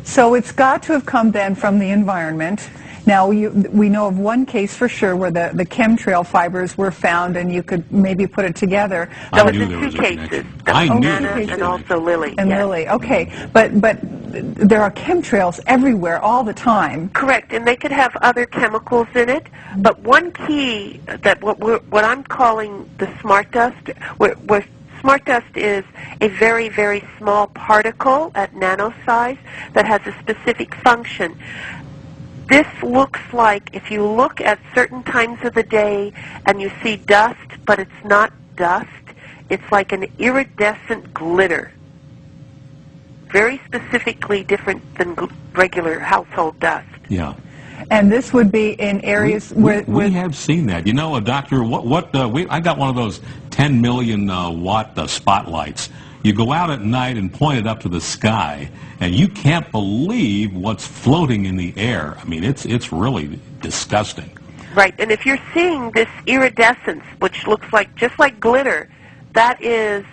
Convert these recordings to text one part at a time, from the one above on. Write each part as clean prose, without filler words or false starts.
So it's got to have come then from the environment. Now, we know of one case for sure where the chemtrail fibers were found, and you could maybe put it together. That was in two cases. I knew there Anna was a and also Lily. And yes. Lily, okay. But there are chemtrails everywhere all the time. Correct, and they could have other chemicals in it. But one key that what I'm calling the smart dust, where smart dust is a very, very small particle at nano size that has a specific function. This looks like, if you look at certain times of the day and you see dust, but it's not dust, it's like an iridescent glitter. Very specifically different than regular household dust. Yeah. And this would be in areas where we have seen that. You know, Doctor, I got one of those 10 million watt spotlights. You go out at night and point it up to the sky, and you can't believe what's floating in the air. I mean, it's really disgusting. Right, and if you're seeing this iridescence, which looks like just like glitter, that is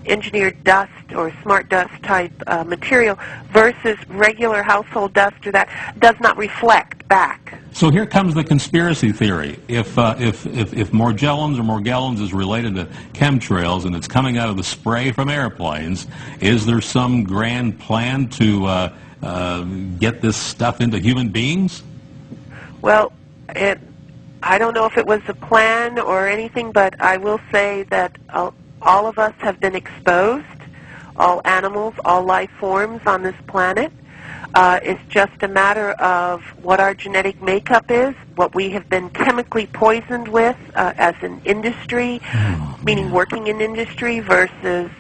engineered dust or smart dust type material versus regular household dust, or that does not reflect back. So here comes the conspiracy theory. If Morgellons is related to chemtrails and it's coming out of the spray from airplanes, is there some grand plan to get this stuff into human beings? Well, I don't know if it was a plan or anything, but I will say that all of us have been exposed, all animals, all life forms on this planet. It's just a matter of what our genetic makeup is, what we have been chemically poisoned with as an industry, meaning working in industry versus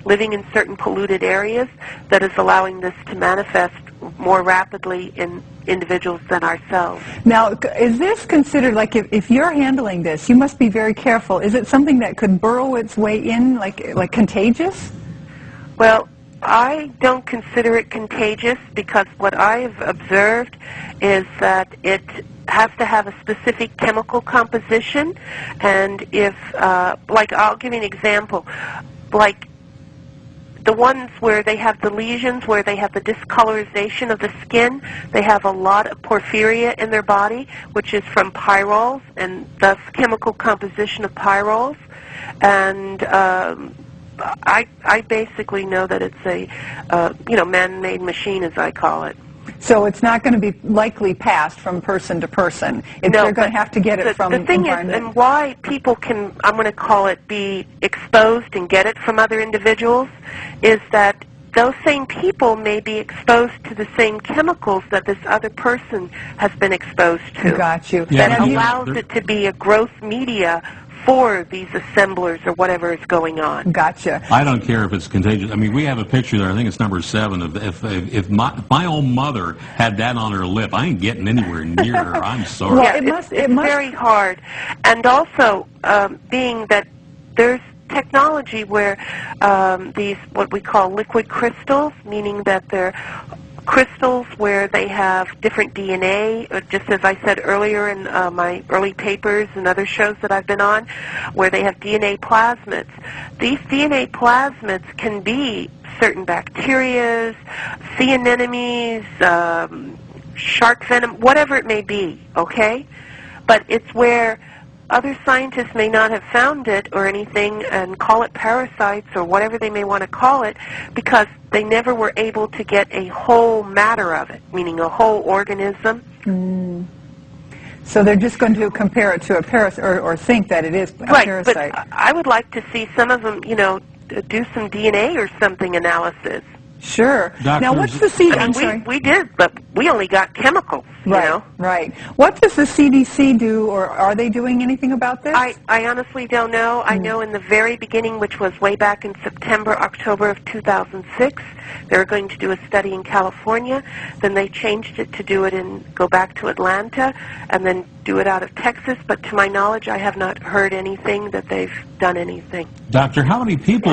living in certain polluted areas, that is allowing this to manifest more rapidly in individuals than ourselves. Now, is this considered, like, if you're handling this, you must be very careful. Is it something that could burrow its way in, like contagious? Well, I don't consider it contagious because what I've observed is that it has to have a specific chemical composition, and if, like, I'll give you an example, like the ones where they have the lesions, where they have the discolorization of the skin, they have a lot of porphyria in their body, which is from pyrols, and thus chemical composition of pyrols. And I basically know that it's a man-made machine, as I call it. So it's not going to be likely passed from person to person. They're going to have to get it from the thing is, and why people can, I'm going to call it, be exposed and get it from other individuals, is that those same people may be exposed to the same chemicals that this other person has been exposed to. Got you. Yeah, that allows it to be a growth media for these assemblers or whatever is going on. Gotcha. I don't care if it's contagious. I mean, we have a picture there, I think it's number 7, of if my own mother had that on her lip, I ain't getting anywhere near her. I'm sorry. Well, Yeah, it's very hard. And also, being that there's technology where these, what we call liquid crystals, meaning that they're crystals where they have different DNA, just as I said earlier in my early papers and other shows that I've been on, where they have DNA plasmids. These DNA plasmids can be certain bacterias, sea anemones, shark venom, whatever it may be, okay? But it's where other scientists may not have found it or anything and call it parasites or whatever they may want to call it, because they never were able to get a whole matter of it, meaning a whole organism. So they're just going to compare it to a parasite, or think that it is a parasite. But I would like to see some of them, do some DNA or something analysis. Sure. Doctors, now, what's the CDC? I mean, we did, but we only got chemicals, you know? Right. What does the CDC do, or are they doing anything about this? I honestly don't know. I know in the very beginning, which was way back in September, October of 2006, they were going to do a study in California. Then they changed it to do it go back to Atlanta, and then do it out of Texas. But to my knowledge, I have not heard anything that they've done anything. Doctor, how many people,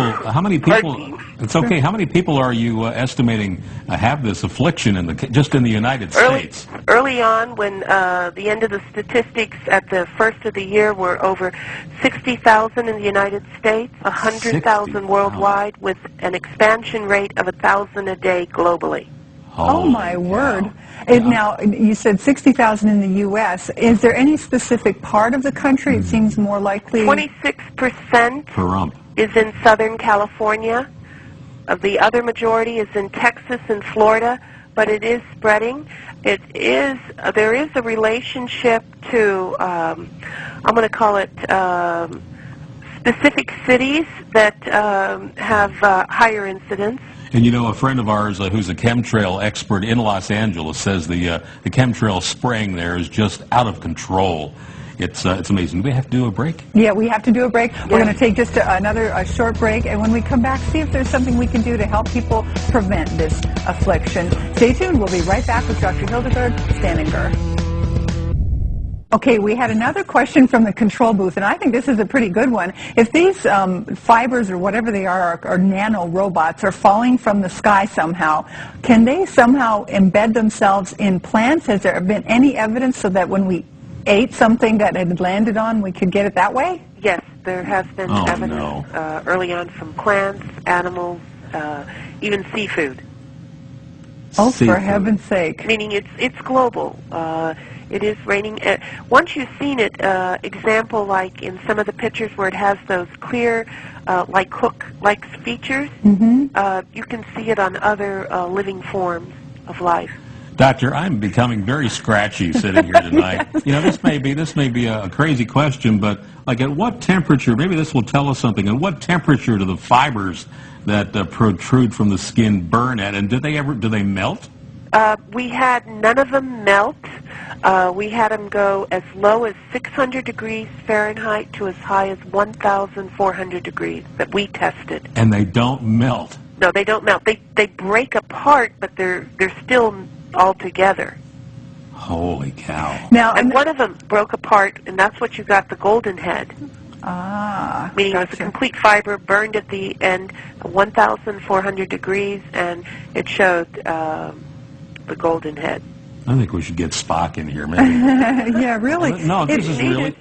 it's okay, how many people are you estimating have this affliction just in the United States? Early early on, when the end of the statistics at the first of the year were over 60,000 in the United States, 100,000 worldwide, with an expansion rate of 1,000 a day globally. Oh, my word. Now, you said 60,000 in the U.S. Is there any specific part of the country? It seems more likely... 26% is in Southern California. The other majority is in Texas and Florida, but it is spreading. There is a relationship to, I'm going to call it specific cities that have higher incidence. And you know, a friend of ours who's a chemtrail expert in Los Angeles says the chemtrail spraying there is just out of control. It's amazing. Do we have to do a break? Yeah, we have to do a break. We're going to take just another short break, and when we come back, see if there's something we can do to help people prevent this affliction. Stay tuned. We'll be right back with Dr. Hildegarde Staninger. Okay, we had another question from the control booth, and I think this is a pretty good one. If these fibers or whatever they are nano robots are falling from the sky somehow, can they somehow embed themselves in plants? Has there been any evidence so that when we ate something that had landed on, we could get it that way? Yes, there has been evidence early on from plants, animals, even seafood. Oh, for heaven's sake. Meaning it's global. It is raining. Once you've seen it, example like in some of the pictures where it has those clear, like hook-like features, you can see it on other living forms of life. Doctor, I'm becoming very scratchy sitting here tonight. You know, this may be a crazy question, but like at what temperature, maybe this will tell us something, at what temperature do the fibers that protrude from the skin burn at, and do they melt? We had none of them melt. We had them go as low as 600 degrees Fahrenheit to as high as 1,400 degrees that we tested. And they don't melt? No, they don't melt. They break apart, but they're still all together. Holy cow. Now, and one of them broke apart, and that's what you got, the golden head. Meaning it was a complete fiber burned at the end, 1,400 degrees, and it showed the golden head. I think we should get Spock in here, maybe. Yeah, really. No, this is really...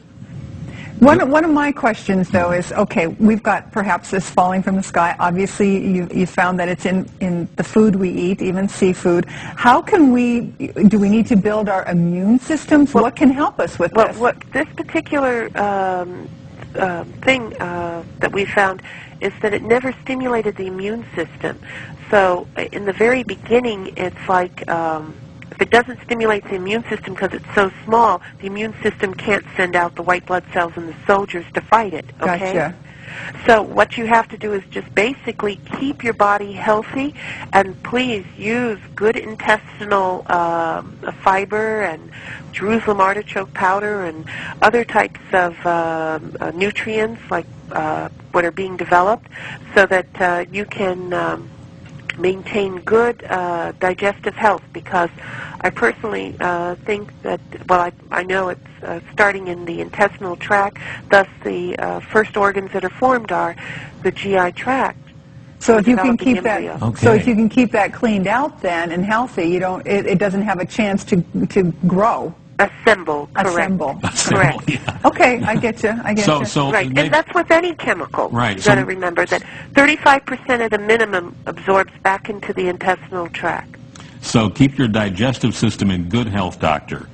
One of my questions, though, is, okay, we've got perhaps this falling from the sky. Obviously, you found that it's in the food we eat, even seafood. How can do we need to build our immune systems? What can help us with this? Well, this particular thing that we found is that it never stimulated the immune system. So in the very beginning, it's like... if it doesn't stimulate the immune system because it's so small, the immune system can't send out the white blood cells in the soldiers to fight it, okay? Gotcha. So what you have to do is just basically keep your body healthy, and please use good intestinal fiber and Jerusalem artichoke powder and other types of nutrients like what are being developed so that you can maintain good digestive health, because I personally think that, well, I know it's starting in the intestinal tract, thus the first organs that are formed are the GI tract. So if you can keep that, so if you can keep that cleaned out then and healthy, it doesn't have a chance to grow. Assemble, correct. Assemble. Correct. Yeah. Okay, I get you. So right, and that's with any chemical. Right. You've got to remember that 35% at a minimum absorbs back into the intestinal tract. So keep your digestive system in good health, doctor.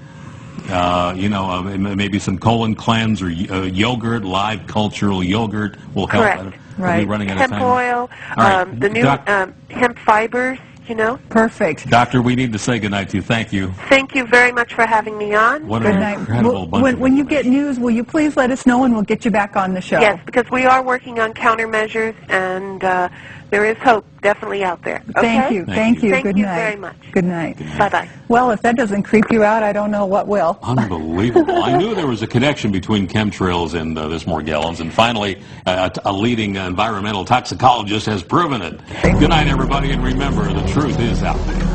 Maybe some colon cleanse or yogurt, live cultural yogurt will help. Correct. Right. We'll be running out of hemp time. oil, right. The new hemp fibers. Perfect. Doctor, we need to say goodnight to you. Thank you. Thank you very much for having me on. What an incredible bunch when you get news, will you please let us know and we'll get you back on the show? Yes, because we are working on countermeasures, and there is hope definitely out there. Okay? Thank you. Thank Good you night. very much. Good night. Bye-bye. Well, if that doesn't creep you out, I don't know what will. Unbelievable. I knew there was a connection between chemtrails and this Morgellons, and finally, a leading environmental toxicologist has proven it. Good night, everybody, and remember, the truth is out there.